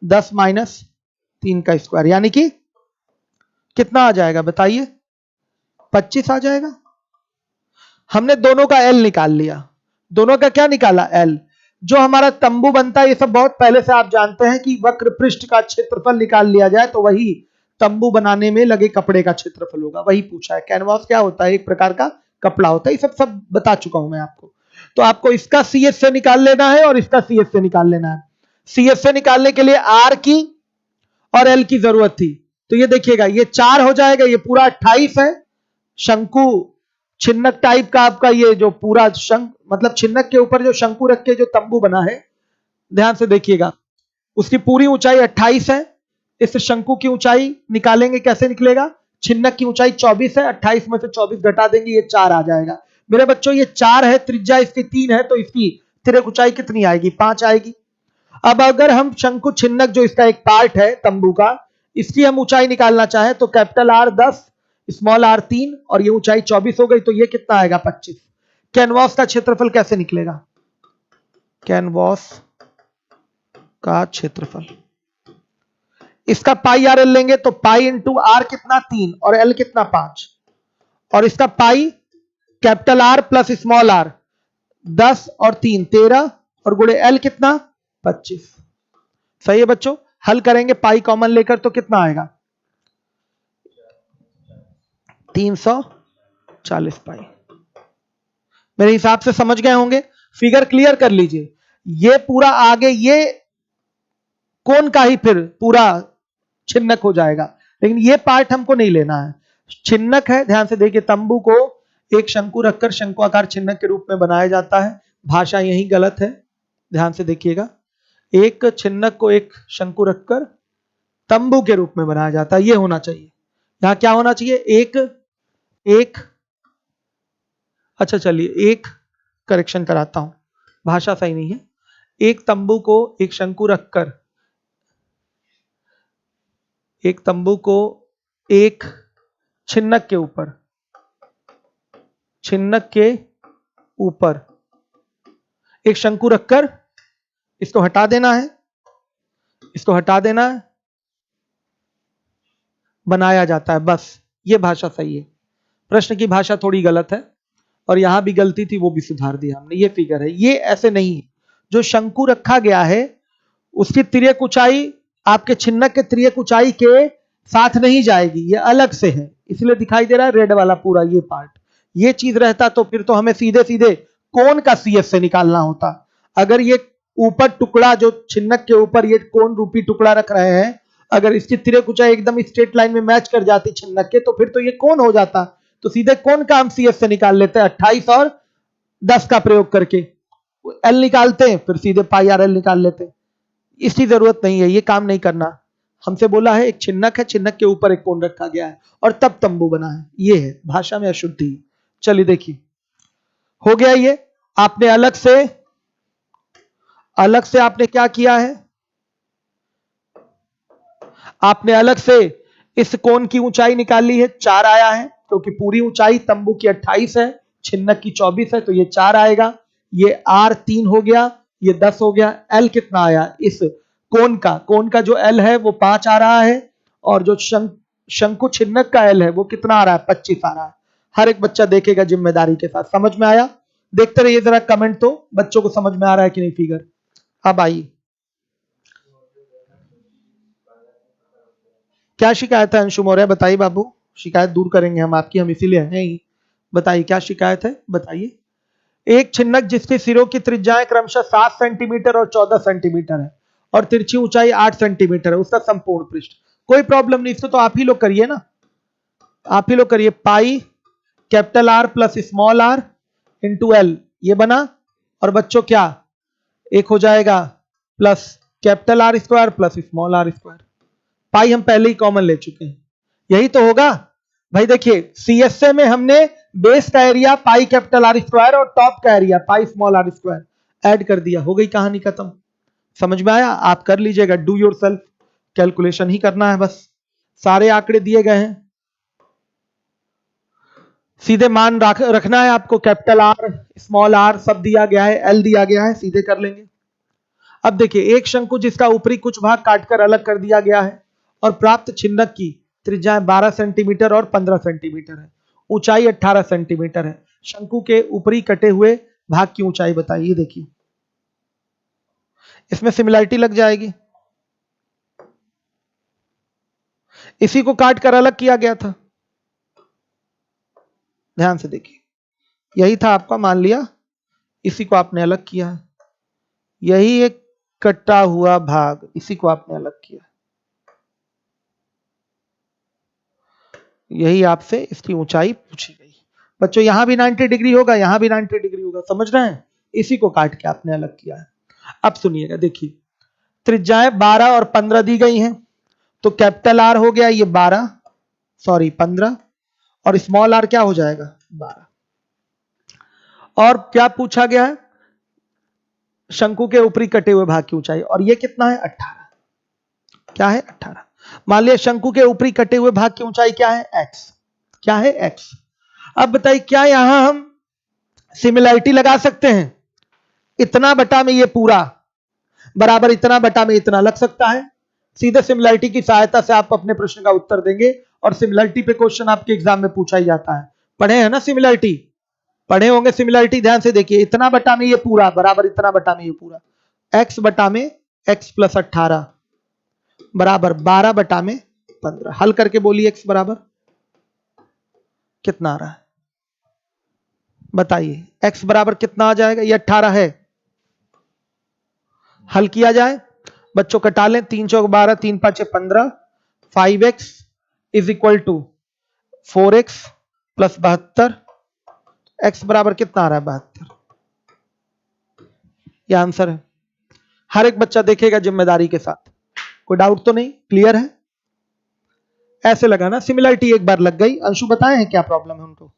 10 माइनस 3 का स्क्वायर, यानी कि कितना आ जाएगा बताइए, 25 आ जाएगा। हमने दोनों का एल निकाल लिया। दोनों का क्या निकाला, एल। जो हमारा तंबू बनता है, ये सब बहुत पहले से आप जानते हैं कि वक्र पृष्ठ का क्षेत्रफल निकाल लिया जाए तो वही तंबू बनाने में लगे कपड़े का क्षेत्रफल होगा। वही पूछा है। कैनवास क्या होता है, एक प्रकार का कपड़ा होता है। ये सब बता चुका हूं मैं आपको। तो आपको इसका सी एस से निकाल लेना है और इसका सी एस से निकाल लेना है। सी एस से निकालने के लिए आर की और एल की जरूरत थी। तो ये देखिएगा, ये 4 हो जाएगा, ये पूरा 28 है। शंकु छिन्नक टाइप का आपका ये जो पूरा मतलब छिन्नक के ऊपर जो शंकु रख के जो तंबू बना है, ध्यान से देखिएगा, उसकी पूरी ऊंचाई 28 है। इस शंकु की ऊंचाई निकालेंगे, कैसे निकलेगा, छिन्नक की ऊंचाई 24 है, 28 में से 24 घटा देंगे, ये 4 आ जाएगा। मेरे बच्चों ये 4 है, त्रिज्या इसकी 3 है, तो इसकी तिर्यक ऊंचाई कितनी आएगी, 5 आएगी। अब अगर हम शंकु छिन्नक जो इसका एक पार्ट है तंबू का, इसकी हम ऊंचाई निकालना चाहें तो कैपिटल आर 10, स्मॉल आर 3, और ये ऊंचाई 24 हो गई, तो ये कितना आएगा, 25। कैनवास का क्षेत्रफल कैसे निकलेगा, कैनवास का क्षेत्रफल, इसका पाई आर एल लेंगे तो पाई इंटू आर कितना 3 और एल कितना 5, और इसका pi capital R plus small R 10 और 3 13, और गुणे एल कितना 25। सही है बच्चों? हल करेंगे, पाई कॉमन लेकर तो कितना आएगा, 340 पाई। मेरे हिसाब से समझ गए होंगे। फिगर क्लियर कर लीजिए। ये पूरा आगे ये कोण का ही फिर पूरा छिन्नक हो जाएगा, लेकिन ये पार्ट हमको नहीं लेना है। छिन्नक है, ध्यान से देखिए, तंबू को एक शंकु रखकर शंकुआकार छिन्नक के रूप में बनाया जाता है। भाषा यही गलत है, ध्यान से देखिएगा। एक छिन्नक को एक शंकु रखकर तंबू के रूप में बनाया जाता है, ये होना चाहिए। यहां क्या होना चाहिए, एक एक, अच्छा चलिए एक करेक्शन कराता हूं, भाषा सही नहीं है। एक तंबू को, एक शंकु रखकर, एक तंबू को एक छिन्नक के ऊपर, छिन्नक के ऊपर एक शंकु रखकर, इसको हटा देना है, इसको हटा देना है, बनाया जाता है, बस ये भाषा सही है। प्रश्न की भाषा थोड़ी गलत है और यहां भी गलती थी, वो भी सुधार दिया हमने। ये फिगर है, ये ऐसे नहीं है। जो शंकु रखा गया है उसकी तिर्यक ऊंचाई आपके छिन्नक के तिर्यक ऊंचाई के साथ नहीं जाएगी, ये अलग से है, इसलिए दिखाई दे रहा है रेड वाला पूरा ये पार्ट। ये चीज रहता तो फिर तो हमें सीधे सीधे कोण का सीएस से निकालना होता। अगर ये ऊपर टुकड़ा जो छिन्नक के ऊपर ये कोण रूपी टुकड़ा रख रहे हैं, अगर इसकी तिर्यक ऊंचाई एकदम स्ट्रेट लाइन में मैच कर जाती छिन्नक के, तो फिर तो ये कोण हो जाता। तो सीधे कोण का हम सीएस से निकाल लेते हैं 28 और 10 का प्रयोग करके, एल निकालते हैं, फिर सीधे पाई आर एल निकाल लेते हैं। इसकी जरूरत नहीं है, ये काम नहीं करना। हमसे बोला है एक छिन्नक है, छिन्नक के ऊपर एक कोण रखा गया है और तब तंबू बना है, ये है भाषा में अशुद्धि। चलिए देखिए, हो गया ये। आपने अलग से आपने क्या किया है, आपने अलग से इस कोण की ऊंचाई निकाली है, 4 आया है, क्योंकि पूरी ऊंचाई तंबू की 28 है, छिन्नक की 24 है, तो ये 4 आएगा। ये आर 3 हो गया, ये 10 हो गया। एल कितना आया, इस कोण का जो एल है वो 5 आ रहा है, और जो शंकु छिन्नक का एल है वो कितना आ रहा है, 25 आ रहा है। हर एक बच्चा देखेगा जिम्मेदारी के साथ। समझ में आया? देखते रहिए जरा कमेंट, तो बच्चों को समझ में आ रहा है कि नहीं फिगर। अब आइए, क्या शिकायत है अंशु मौर्य, बताइए बाबू। शिकायत दूर करेंगे हम आपकी, हम इसीलिए हैं ही। बताइए क्या शिकायत है, बताइए। एक छिन्नक जिसके सिरों की त्रिज्याएं क्रमशः 7 सेंटीमीटर और 14 सेंटीमीटर है और तिरछी ऊंचाई 8 सेंटीमीटर है, उसका संपूर्ण पृष्ठ। कोई प्रॉब्लम नहीं, इसको तो आप ही लोग करिए ना, आप ही लोग करिए। Pi capital R plus small R into L, ये बना। और बच्चों क्या, एक हो जाएगा plus capital R square plus small R square. Pi हम पहले ही कॉमन ले चुके हैं, यही तो होगा भाई। देखिए सीएसए में हमने बेस का area pi capital R square और टॉप का area pi small R square add कर दिया, हो गई कहानी खत्म। समझ में आया? आप कर लीजिएगा, डू योरसेल्फ, कैलकुलेशन ही करना है बस। सारे आंकड़े दिए गए हैं, सीधे मान रखना है आपको। कैपिटल आर स्मॉल आर सब दिया गया है, एल दिया गया है, सीधे कर लेंगे। अब देखिए, एक शंकु जिसका ऊपरी कुछ भाग काटकर अलग कर दिया गया है और प्राप्त छिन्नक की त्रिज्याएं 12 सेंटीमीटर और 15 सेंटीमीटर है, ऊंचाई 18 सेंटीमीटर है। शंकु के ऊपरी कटे हुए भाग की ऊंचाई बताइए। देखिए इसमें सिमिलरिटी लग जाएगी, इसी को काट कर अलग किया गया था। ध्यान से देखिए, यही था आपका, मान लिया इसी को आपने अलग किया है, यही एक कटा हुआ भाग, इसी को आपने अलग किया, यही आपसे इसकी ऊंचाई पूछी गई। बच्चों यहां भी 90 डिग्री होगा, यहां भी 90 डिग्री होगा, समझ रहे हैं? इसी को काट के आपने अलग किया है। अब सुनिएगा, देखिए त्रिज्याएं 12 और 15 दी गई हैं, तो कैपिटल आर हो गया ये 12, सॉरी 15, और स्मॉल आर क्या हो जाएगा 12। और क्या पूछा गया है, शंकु के ऊपरी कटे हुए भाग की ऊंचाई, और ये कितना है 18, क्या है 18। मान लिया शंकु के ऊपरी कटे हुए भाग की ऊंचाई क्या है x, क्या है x। अब बताइए क्या यहां हम सिमिलरिटी लगा सकते हैं? इतना बटा में ये पूरा बराबर इतना बटा में इतना लग सकता है। सीधे सिमिलरिटी की सहायता से आप अपने प्रश्न का उत्तर देंगे, और सिमिलरिटी पे क्वेश्चन आपके एग्जाम में पूछा ही जाता है। पढ़े हैं ना सिमिलरिटी, पढ़े होंगे सिमिलरिटी। ध्यान से देखिए, इतना बटा में ये पूरा बराबर इतना बटा में ये पूरा, x बटा में x प्लस 18 बराबर 12 बटा में 15। हल करके बोलिए x बराबर कितना आ रहा है, बताइए x बराबर कितना आ जाएगा। ये 18 है, हल किया जाए बच्चों, कटा लें, 3 चौक 12, 3 5 15, 5x is equal to 4x plus 72। x बराबर कितना आ रहा है 72, यह आंसर है। हर एक बच्चा देखेगा जिम्मेदारी के साथ, कोई डाउट तो नहीं, क्लियर है? ऐसे लगाना, सिमिलरिटी एक बार लग गई। अंशु बताए हैं क्या प्रॉब्लम है उनको?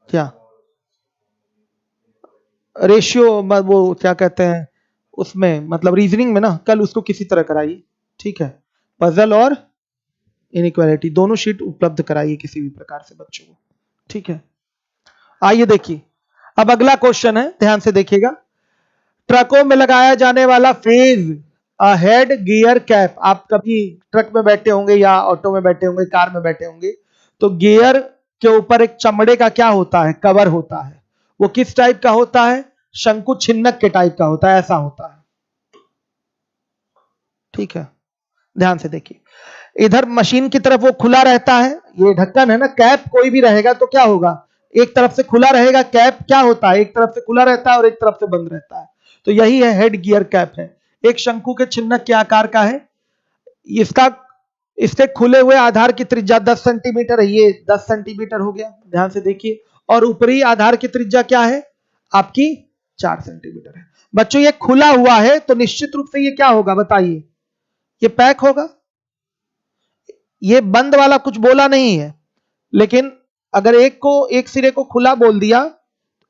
क्या रेशियो, वो क्या कहते हैं उसमें, मतलब रीजनिंग में ना, कल उसको किसी तरह कराइए, ठीक है। पजल और इनइक्वालिटी दोनों शीट उपलब्ध कराइए किसी भी प्रकार से बच्चों को, ठीक है। आइए देखिए, अब अगला क्वेश्चन है, ध्यान से देखिएगा। ट्रकों में लगाया जाने वाला फेज हेड गियर कैप। आप कभी ट्रक में बैठे होंगे या ऑटो में बैठे होंगे, कार में बैठे होंगे, तो गियर के ऊपर एक चमड़े का क्या होता है, कवर होता है। वो किस टाइप का होता है? शंकु छिन्नक के टाइप का होता है, ऐसा होता है, ठीक है। ध्यान से देखिए, इधर मशीन की तरफ वो खुला रहता है, ये ढक्कन है ना, कैप कोई भी रहेगा तो क्या होगा, एक तरफ से खुला रहेगा। कैप क्या होता है, एक तरफ से खुला रहता है और एक तरफ से बंद रहता है। तो यही है हेड गियर कैप है, एक शंकु के छिन्नक के आकार का है। इसका इसके खुले हुए आधार की त्रिज्या 10 सेंटीमीटर है, ये 10 सेंटीमीटर हो गया, ध्यान से देखिए। और ऊपरी आधार की त्रिज्या क्या है आपकी, 4 सेंटीमीटर है। बच्चों ये खुला हुआ है तो निश्चित रूप से ये क्या होगा बताइए, ये पैक होगा। ये बंद वाला कुछ बोला नहीं है, लेकिन अगर एक सिरे को खुला बोल दिया,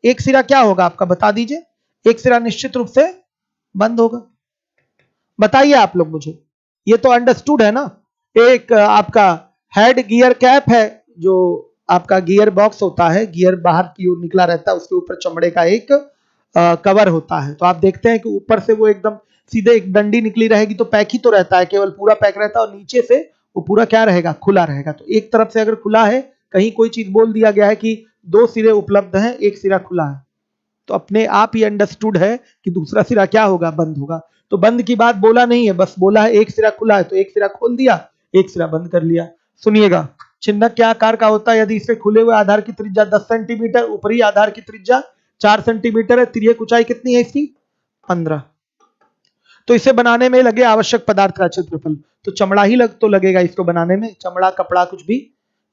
एक सिरा क्या होगा आपका बता दीजिए, एक सिरा निश्चित रूप से बंद होगा। बताइए आप लोग मुझे, ये तो अंडरस्टूड है ना। एक आपका हेड गियर कैप है, जो आपका गियर बॉक्स होता है, गियर बाहर की ओर निकला रहता है, उसके ऊपर चमड़े का एक कवर होता है। तो आप देखते हैं कि ऊपर से वो एकदम सीधे एक डंडी निकली रहेगी तो पैक ही तो रहता है, केवल पूरा पैक रहता है, और नीचे से वो पूरा क्या रहेगा, खुला रहेगा। तो एक तरफ से अगर खुला है, कहीं कोई चीज बोल दिया गया है कि 2 सिरे उपलब्ध हैं, एक सिरा खुला है, तो अपने आप ही अंडरस्टूड है कि दूसरा सिरा क्या होगा, बंद होगा। तो बंद की बात बोला नहीं है, बस बोला है एक सिरा खुला है तो एक सिरा खोल दिया, एक सिरा बंद कर लिया। सुनिएगा, छिन्नक क्या आकार का होता है, यदि इसके खुले हुए आधार की त्रिज्या 10 सेंटीमीटर, ऊपरी आधार की त्रिज्या 4 सेंटीमीटर है, तिर्यक ऊंचाई कितनी है इसकी, 15। तो इसे बनाने में लगे आवश्यक पदार्थ का क्षेत्रफल, तो चमड़ा ही तो लगेगा इसको बनाने में, चमड़ा कपड़ा कुछ भी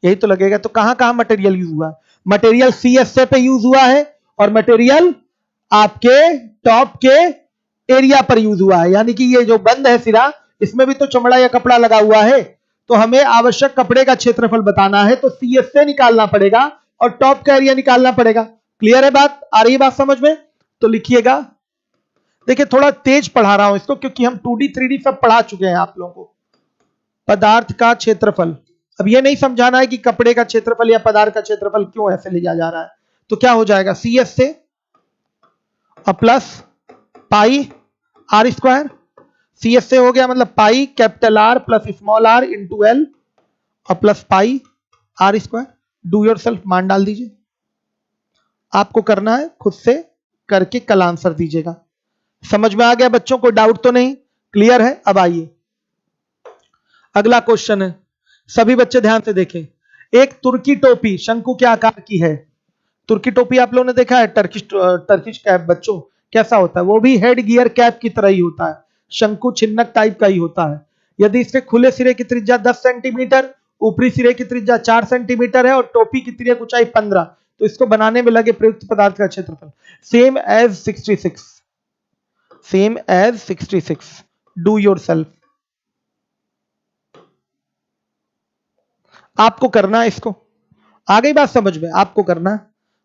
यही तो लगेगा। तो कहां कहां मटेरियल यूज हुआ है, मटेरियल सीएसए पे यूज हुआ है, और मटेरियल आपके टॉप के एरिया पर यूज हुआ है। यानी कि ये जो बंद है सिरा, इसमें भी तो चमड़ा या कपड़ा लगा हुआ है, तो हमें आवश्यक कपड़े का क्षेत्रफल बताना है, तो सीएसए निकालना पड़ेगा और टॉप का एरिया निकालना पड़ेगा। क्लियर है बात, आ रही है बात समझ में? तो लिखिएगा, देखिए थोड़ा तेज पढ़ा रहा हूं इसको, क्योंकि हम 2D 3D सब पढ़ा चुके हैं आप लोगों को। पदार्थ का क्षेत्रफल, अब ये नहीं समझाना है कि कपड़े का क्षेत्रफल या पदार्थ का क्षेत्रफल क्यों ऐसे लिया जा रहा है। तो क्या हो जाएगा, सीएस से plus pi R square, CS से हो गया मतलब pi capital R plus small R into L और plus pi R square. Do yourself, मान डाल दीजिए, आपको करना है, खुद से करके कल आंसर दीजिएगा। समझ में आ गया बच्चों को, डाउट तो नहीं, क्लियर है? अब आइए अगला क्वेश्चन है, सभी बच्चे ध्यान से देखें। एक तुर्की टोपी शंकु के आकार की है। तुर्की टोपी आप लोगों ने देखा है, टर्किश कैप बच्चों कैसा होता है, वो भी हेड गियर कैप की तरह ही होता है, शंकु छिन्नक टाइप का ही होता है। यदि इसके खुले सिरे की त्रिज्या 10 सेंटीमीटर, ऊपरी सिरे की त्रिज्या 4 सेंटीमीटर है और टोपी की तिर्यक ऊंचाई 15, तो इसको बनाने में लगे प्रयुक्त पदार्थ का क्षेत्रफल same as 66, same as 66। Do yourself, आपको करना है इसको, आ गई बात समझ में, आपको करना है,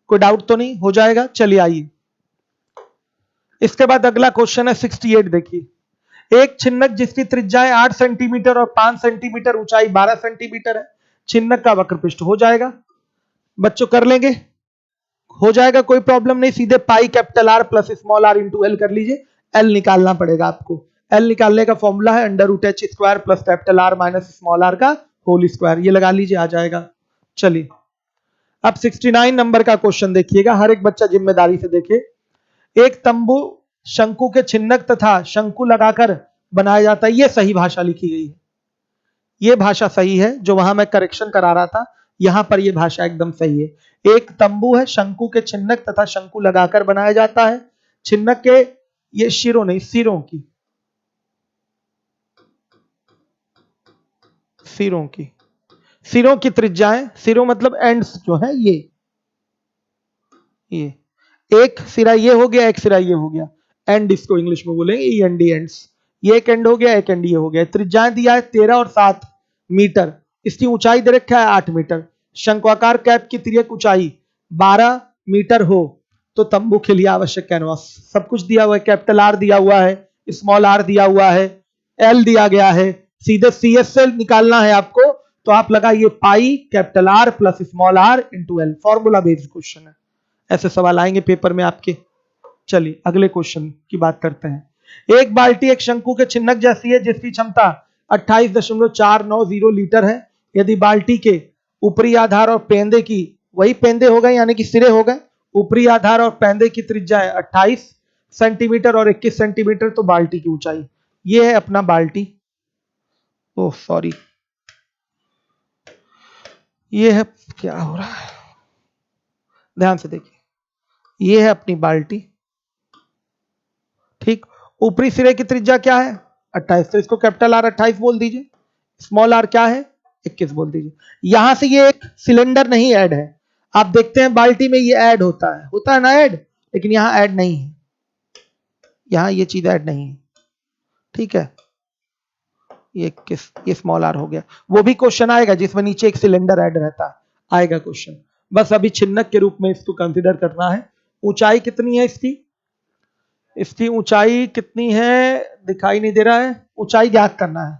कोई डाउट तो नहीं, हो जाएगा। चलिए आइए, इसके बाद अगला क्वेश्चन है 68। देखिए, एक छिन्नक जिसकी त्रिज्या 8 सेंटीमीटर और 5 सेंटीमीटर, ऊंचाई 12 सेंटीमीटर है, छिन्नक का वक्रपृष्ठ हो जाएगा। बच्चों कर लेंगे, हो जाएगा, कोई प्रॉब्लम नहीं। सीधे pi capital R plus small R into L कर लीजिए। एल निकालना पड़ेगा आपको, एल निकालने का फॉर्मूला है under root H square plus capital R minus small R का होल स्क्वायर, ये लगा लीजिए, आ जाएगा। चलिए अब 69 नंबर का क्वेश्चन देखिएगा, हर एक बच्चा जिम्मेदारी से देखे। एक तंबू शंकु के छिन्नक तथा शंकु लगाकर बनाया जाता है, यह सही भाषा लिखी गई है, यह भाषा सही है, जो वहां मैं करेक्शन करा रहा था, यहां पर यह भाषा एकदम सही है। एक तंबू है, शंकु के छिन्नक तथा शंकु लगाकर बनाया जाता है। छिन्नक के, ये शिरों नहीं, सिरों की, सिरों की, सिरों की त्रिज्याएं, सिरों मतलब एंड्स जो है, ये एक सिरा ये हो गया, एक सिरा ये हो गया, एंड इसको इंग्लिश में बोलेंगे ई एन डी, एंड्स। ये एक एंड हो गया, एक एंड ये हो गया। त्रिज्याएं दिया है 13 और 7 मीटर। इसकी ऊंचाई दे रखा है 8 मीटर। शंक्वाकार कैप की तिर्यक ऊंचाई 12 मीटर हो तो तंबू के लिए आवश्यक कैनवास। सब कुछ दिया हुआ है, कैपिटल आर दिया हुआ है, स्मॉल आर दिया हुआ है, एल दिया गया है, सीधे सी एस से निकालना है आपको, तो आप लगाइए pi capital R plus small R into L. Formula based question है, ऐसे सवाल आएंगे पेपर में आपके। चलिए अगले क्वेश्चन की बात करते हैं। एक बाल्टी एक शंकु के छिन्नक जैसी है जिसकी क्षमता 28.490 लीटर है। यदि बाल्टी के ऊपरी आधार और पेंदे की, वही पेंदे हो गए यानी कि सिरे हो गए, ऊपरी आधार और पेंदे की त्रिज्या है 28 सेंटीमीटर और 21 सेंटीमीटर, तो बाल्टी की ऊंचाई। ये है अपना बाल्टी, ओह सॉरी, ये है, क्या हो रहा है, ध्यान से देखिए, ये है अपनी बाल्टी, ठीक। ऊपरी सिरे की त्रिज्या क्या है 28, तो इसको कैपिटल आर 28 बोल दीजिए, स्मॉल आर क्या है 21 बोल दीजिए। यहां से ये एक सिलेंडर नहीं ऐड है, आप देखते हैं बाल्टी में ये ऐड होता है ना ऐड, लेकिन यहां ऐड नहीं है, यहां ये चीज ऐड नहीं है, ठीक है। ये स्मॉल आर हो गया। वो भी क्वेश्चन आएगा जिसमें नीचे एक सिलेंडर ऐड रहता है, आएगा क्वेश्चन। बस अभी छिन्नक के रूप में इसको कंसीडर करना है। ऊंचाई कितनी है इसकी ऊंचाई कितनी है दिखाई नहीं दे रहा है, ऊंचाई ज्ञात करना है।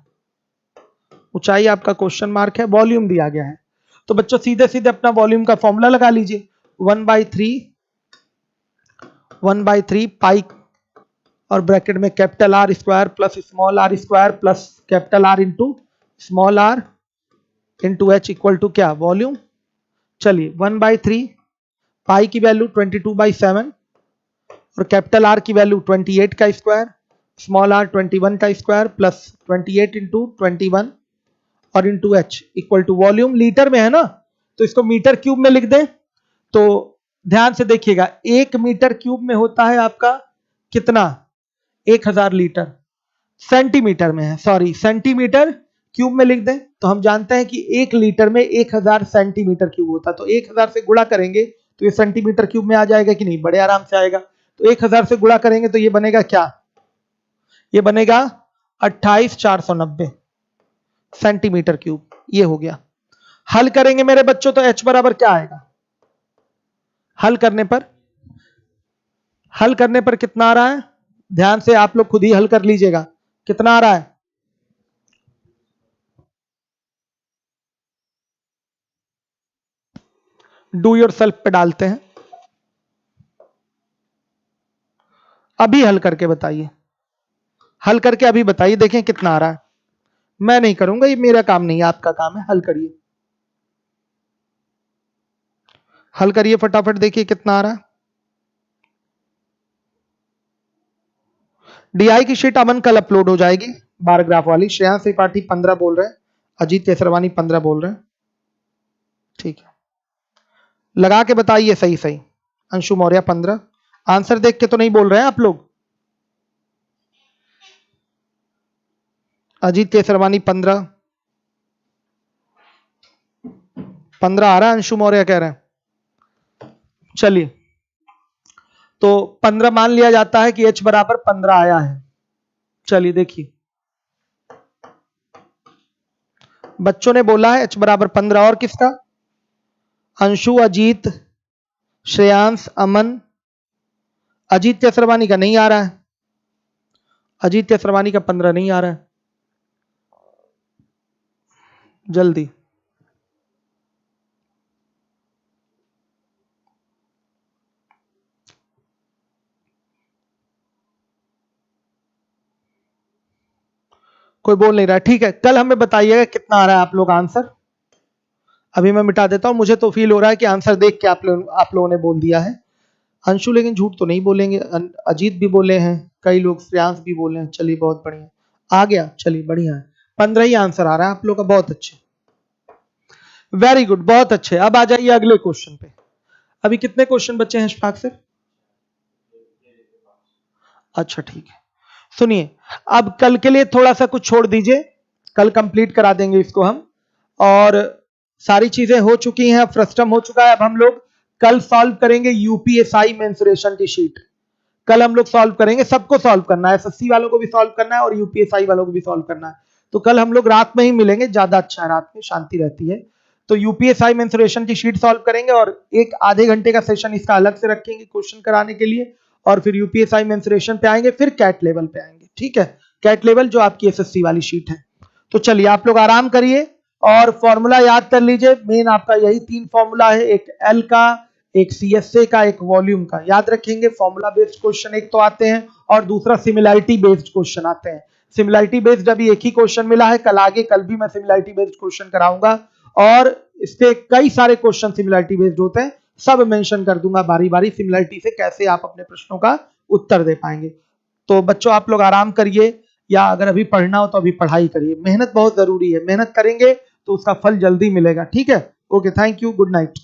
ऊंचाई आपका क्वेश्चन मार्क है, वॉल्यूम दिया गया है, तो बच्चों सीधे सीधे अपना वॉल्यूम का फॉर्मूला लगा लीजिए, 1/3 पाई और ब्रैकेट में capital R square plus small R square plus capital R into small R into H equal to क्या, वॉल्यूम। चलिए 1/3 पाई की वैल्यू 22/7 और कैपिटल आर की वैल्यू 28 का स्क्वायर, स्मॉल आर 21 का स्क्वायर प्लस 28 इंटू 21 और into H equal to volume. Litre में है ना, तो इसको मीटर क्यूब में लिख दें। तो ध्यान से देखिएगा, 1 मीटर क्यूब में होता है आपका कितना, 1000 लीटर। सेंटीमीटर में है, सॉरी, सेंटीमीटर क्यूब में लिख दें तो हम जानते हैं कि 1 लीटर में 1000 सेंटीमीटर क्यूब होता है, तो 1000 से गुणा करेंगे तो ये सेंटीमीटर क्यूब में आ जाएगा कि नहीं, बड़े आराम से आएगा। तो 1000 से गुणा करेंगे तो ये बनेगा क्या, ये बनेगा 28490 सेंटीमीटर क्यूब, ये हो गया। हल करेंगे मेरे बच्चों तो h बराबर क्या आएगा, हल करने पर कितना आ रहा है, ध्यान से आप लोग खुद ही हल कर लीजिएगा, कितना आ रहा है, डू योर सेल्फ पे डालते हैं, अभी हल करके बताइए, हल करके अभी बताइए, देखें कितना आ रहा है। मैं नहीं करूंगा, ये मेरा काम नहीं है, आपका काम है, हल करिए, हल करिए फटाफट, देखिए कितना आ रहा है। डीआई की शीट अमन कल अपलोड हो जाएगी, बार ग्राफ वाली। श्रेयांश त्रिपाठी 15 बोल रहे हैं, अजीत केसरवानी 15 बोल रहे हैं, ठीक है, लगा के बताइए सही सही। अंशु मौर्य 15, आंसर देख के तो नहीं बोल रहे हैं आप लोग। अजीत केसरवानी 15 आ रहा है, अंशु मौर्य कह रहे हैं। चलिए तो 15 मान लिया जाता है कि h बराबर 15 आया है। चलिए देखिए, बच्चों ने बोला है h बराबर 15, और किसका, अंशु, अजीत, श्रेयांश, अमन। अजीत केसरवानी का नहीं आ रहा है, अजीत केसरवानी का 15 नहीं आ रहा है, जल्दी। कोई बोल नहीं रहा, ठीक है, कल हमें बताइएगा कितना आ रहा है आप लोग आंसर। अभी मैं मिटा देता हूं, मुझे तो फील हो रहा है कि आंसर देख के आप लोगों ने बोल दिया है। अंशु लेकिन झूठ तो नहीं बोलेंगे, अजीत भी बोले हैं, कई लोग श्रेयांश भी बोले हैं। चलिए बहुत बढ़िया, आ गया, चलिए बढ़िया है, 15 ही आंसर आ रहा है आप लोग का, बहुत अच्छे, वेरी गुड, बहुत अच्छे। अब आ जाइए अगले क्वेश्चन पे। अभी कितने क्वेश्चन बचे हैं इशफाक से, अच्छा ठीक है, सुनिए, अब कल के लिए थोड़ा सा कुछ छोड़ दीजिए, कल कंप्लीट करा देंगे इसको हम, और सारी चीजें हो चुकी हैं, फ्रस्टम हो चुका है। अब हम लोग कल सॉल्व करेंगे यूपीएसआई मेंसुरेशन की शीट, कल हम लोग सॉल्व करेंगे, सबको सॉल्व करना है, एसएससी वालों को भी सॉल्व करना है और यूपीएसआई वालों को भी सॉल्व करना है। तो कल हम लोग रात में ही मिलेंगे, ज्यादा अच्छा है, रात में शांति रहती है। तो यूपीएसआई मेंसुरेशन की शीट सॉल्व करेंगे और एक आधे घंटे का सेशन इसका अलग से रखेंगे क्वेश्चन कराने के लिए, और फिर यूपीएसआई मेंसुरेशन पे आएंगे, फिर कैट लेवल पे आएंगे। ठीक है, कैट लेवल जो आपकी एसएससी वाली शीट है। तो चलिए आप लोग आराम करिए और फॉर्मूला याद कर लीजिए। मेन आपका यही 3 फॉर्मूला है, एक एल का, एक सीएसए का, एक वॉल्यूम का। याद रखेंगे, फॉर्मूला बेस्ड क्वेश्चन एक तो आते हैं और दूसरा सिमिलैरिटी बेस्ड क्वेश्चन आते हैं। सिमिलैरिटी बेस्ड अभी एक ही क्वेश्चन मिला है, कल भी मैं सिमिलैरिटी बेस्ड क्वेश्चन कराऊंगा और इसके कई सारे क्वेश्चन सिमिलैरिटी बेस्ड होते हैं, सब मेंशन कर दूंगा बारी बारी सिमिलैरिटी से कैसे आप अपने प्रश्नों का उत्तर दे पाएंगे। तो बच्चों आप लोग आराम करिए, या अगर अभी पढ़ना हो तो अभी पढ़ाई करिए। मेहनत बहुत जरूरी है, मेहनत करेंगे तो उसका फल जल्दी मिलेगा। ठीक है, okay, thank you, good night.